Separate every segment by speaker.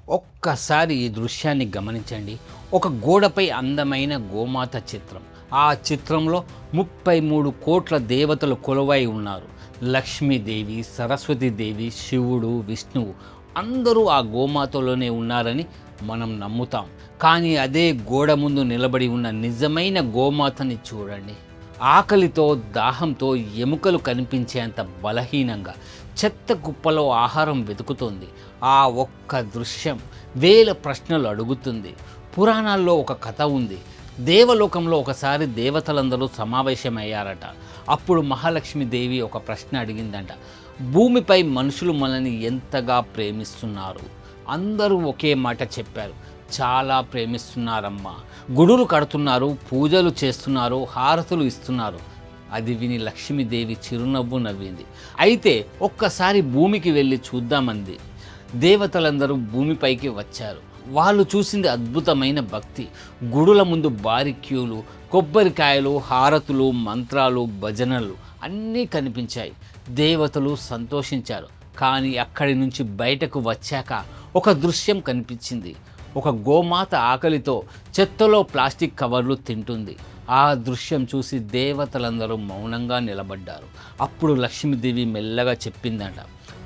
Speaker 1: ఒక్కసారి ఈ దృశ్యాన్ని గమనించండి. ఒక గోడపై అందమైన గోమాత చిత్రం. ఆ చిత్రంలో 33 కోట్ల దేవతలు కొలువై ఉన్నారు. లక్ష్మీదేవి, సరస్వతీదేవి, శివుడు, విష్ణువు అందరూ ఆ గోమాతలోనే ఉన్నారని మనం నమ్ముతాం. కానీ అదే గోడ ముందు నిలబడి ఉన్న నిజమైన గోమాతని చూడండి. ఆకలితో, దాహంతో ఎముకలు కనిపించేంత బలహీనంగా చెత్త కుప్పలో ఆహారం వెతుకుతోంది. ఆ ఒక్క దృశ్యం వేల ప్రశ్నలు అడుగుతుంది. పురాణాల్లో ఒక కథ ఉంది. దేవలోకంలో ఒకసారి దేవతలందరూ సమావేశమయ్యారట. అప్పుడు మహాలక్ష్మీదేవి ఒక ప్రశ్న అడిగిందంట. భూమిపై మనుషులు మనల్ని ఎంతగా ప్రేమిస్తున్నారు? అందరూ ఒకే మాట చెప్పారు, చాలా ప్రేమిస్తున్నారమ్మా. గుడులు కడుతున్నారు, పూజలు చేస్తున్నారు, హారతులు ఇస్తున్నారు. అది విని లక్ష్మీదేవి చిరునవ్వు నవ్వింది. అయితే ఒక్కసారి భూమికి వెళ్ళి చూద్దామంది. దేవతలందరూ భూమిపైకి వచ్చారు. వాళ్ళు చూసింది అద్భుతమైన భక్తి. గుడుల ముందు భారీ క్యూలు, కొబ్బరికాయలు, హారతులు, మంత్రాలు, భజనలు అన్నీ కనిపించాయి. దేవతలు సంతోషించారు. కానీ అక్కడి నుంచి బయటకు వచ్చాక ఒక దృశ్యం కనిపించింది. ఒక గోమాత ఆకలితో చెత్తలో ప్లాస్టిక్ కవర్లు తింటుంది. ఆ దృశ్యం చూసి దేవతలందరూ మౌనంగా నిలబడ్డారు. అప్పుడు లక్ష్మీదేవి మెల్లగా చెప్పిందట,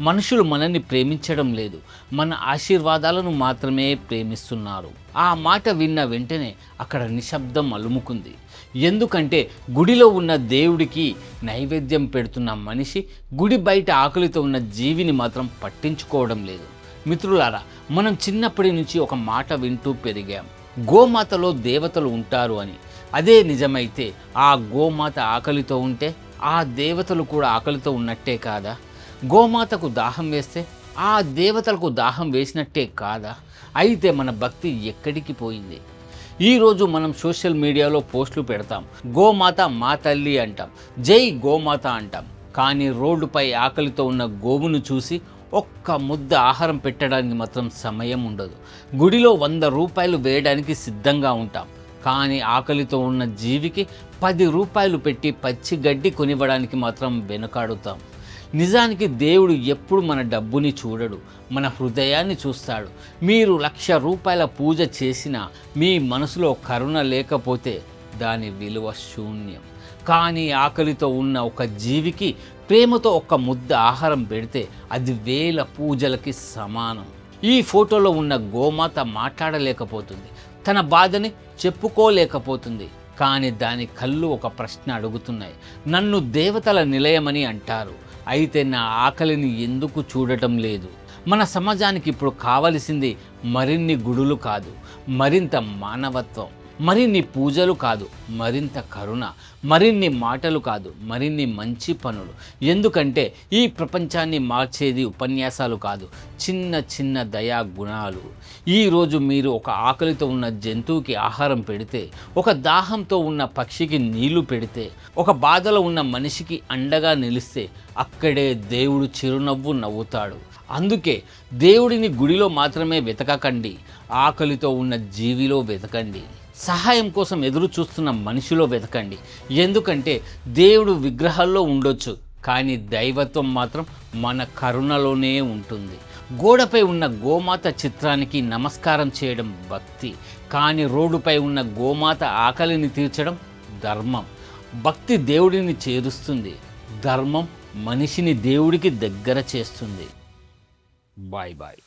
Speaker 1: మనుషులు మనల్ని ప్రేమించడం లేదు, మన ఆశీర్వాదాలను మాత్రమే ప్రేమిస్తున్నారు. ఆ మాట విన్న వెంటనే అక్కడ నిశ్శబ్దం అలుముకుంది. ఎందుకంటే గుడిలో ఉన్న దేవుడికి నైవేద్యం పెడుతున్న మనిషి గుడి బయట ఆకలితో ఉన్న జీవిని మాత్రం పట్టించుకోవడం లేదు. మిత్రులారా, మనం చిన్నప్పటి నుంచి ఒక మాట వింటూ పెరిగాం, గోమాతలో దేవతలు ఉంటారు అని. అదే నిజమైతే ఆ గోమాత ఆకలితో ఉంటే ఆ దేవతలు కూడా ఆకలితో ఉన్నట్టే కాదా? గోమాతకు దాహం వేస్తే ఆ దేవతలకు దాహం వేసినట్టే కాదా? అయితే మన భక్తి ఎక్కడికి పోయింది? ఈరోజు మనం సోషల్ మీడియాలో పోస్టులు పెడతాం, గోమాత మా తల్లి అంటాం, జై గోమాత అంటాం. కానీ రోడ్డుపై ఆకలితో ఉన్న గోవును చూసి ఒక్క ముద్ద ఆహారం పెట్టడానికి మాత్రం సమయం ఉండదు. గుడిలో 100 రూపాయలు వేయడానికి సిద్ధంగా ఉంటాం. కానీ ఆకలితో ఉన్న జీవికి 10 రూపాయలు పెట్టి పచ్చి గడ్డి కొనివ్వడానికి మాత్రం వెనుకాడుతాం. నిజానికి దేవుడు ఎప్పుడు మన డబ్బుని చూడడు, మన హృదయాన్ని చూస్తాడు. మీరు 1,00,000 రూపాయల పూజ చేసినా మీ మనసులో కరుణ లేకపోతే దాని విలువ శూన్యం. కానీ ఆకలితో ఉన్న ఒక జీవికి ప్రేమతో ఒక ముద్ద ఆహారం పెడితే అది 1000 పూజలకి సమానం. ఈ ఫోటోలో ఉన్న గోమాత మాట్లాడలేకపోతుంది, తన బాధని చెప్పుకోలేకపోతుంది. కానీ దాని కళ్ళు ఒక ప్రశ్న అడుగుతున్నాయి, నన్ను దేవతల నిలయమని అంటారు, అయితే నా ఆకలిని ఎందుకు చూడటం లేదు? మన సమాజానికి ఇప్పుడు కావలసింది మరిన్ని గుడులు కాదు, మరింత మానవత్వం. మరిన్ని పూజలు కాదు, మరింత కరుణ. మరిన్ని మాటలు కాదు, మరిన్ని మంచి పనులు. ఎందుకంటే ఈ ప్రపంచాన్ని మార్చేది ఉపన్యాసాలు కాదు, చిన్న చిన్న దయా గుణాలు. ఈరోజు మీరు ఒక ఆకలితో ఉన్న జంతువుకి ఆహారం పెడితే, ఒక దాహంతో ఉన్న పక్షికి నీళ్లు పెడితే, ఒక బాధలో ఉన్న మనిషికి అండగా నిలిస్తే అక్కడే దేవుడు చిరునవ్వు నవ్వుతాడు. అందుకే దేవుడిని గుడిలో మాత్రమే వెతకకండి, ఆకలితో ఉన్న జీవిలో వెతకండి. సహాయం కోసం ఎదురు చూస్తున్న మనిషిలో వెతకండి. ఎందుకంటే దేవుడు విగ్రహాల్లో ఉండొచ్చు, కానీ దైవత్వం మాత్రం మన కరుణలోనే ఉంటుంది. గోడపై ఉన్న గోమాత చిత్రానికి నమస్కారం చేయడం భక్తి, కానీ రోడ్డుపై ఉన్న గోమాత ఆకలిని తీర్చడం ధర్మం. భక్తి దేవుడిని చేరుస్తుంది, ధర్మం మనిషిని దేవుడికి దగ్గర చేస్తుంది. Bye bye.